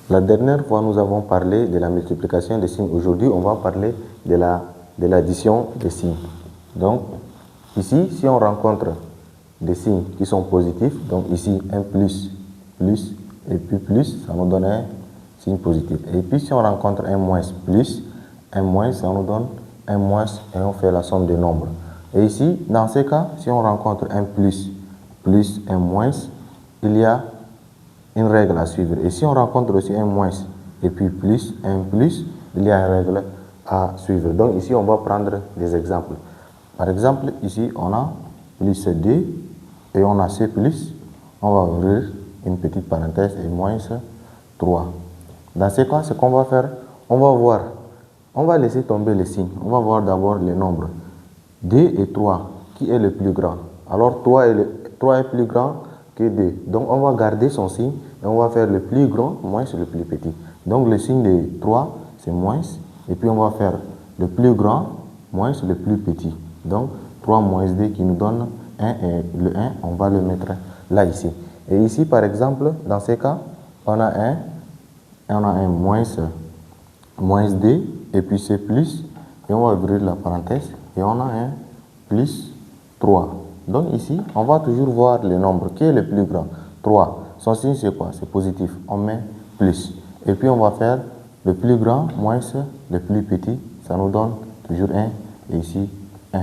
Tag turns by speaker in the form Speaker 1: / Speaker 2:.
Speaker 1: La dernière fois, nous avons parlé de la multiplication des signes. Aujourd'hui, on va parler de l'addition des signes. Donc, ici, si on rencontre des signes qui sont positifs, donc ici, un plus, et puis plus, ça nous donne un signe positif. Et puis, si on rencontre un moins, plus, un moins, ça nous donne un moins, et on fait la somme des nombres. Et ici, dans ces cas, si on rencontre un plus, un moins, il y a une règle à suivre. Et si on rencontre aussi un moins et puis plus, un plus, il y a une règle à suivre. Donc ici, on va prendre des exemples. Par exemple, ici, on a plus D et on a C plus. On va ouvrir une petite parenthèse et moins 3. Dans ce cas, ce qu'on va faire, on va laisser tomber les signes. On va voir d'abord les nombres. D et 3, qui est le plus grand? Alors 3 est plus grand que 2. Donc on va garder son signe et on va faire le plus grand moins le plus petit. Donc le signe de 3, c'est moins. Et puis on va faire le plus grand moins le plus petit. Donc 3 moins 2 qui nous donne 1 et le 1, on va le mettre là ici. Et ici par exemple, dans ces cas, on a un moins 2 et puis c'est plus. Et on va ouvrir la parenthèse et on a un plus 3. Donc ici, on va toujours voir le nombre qui est le plus grand. 3. Son signe c'est quoi? C'est positif. On met plus. Et puis on va faire le plus grand moins le plus petit. Ça nous donne toujours 1 et ici 1.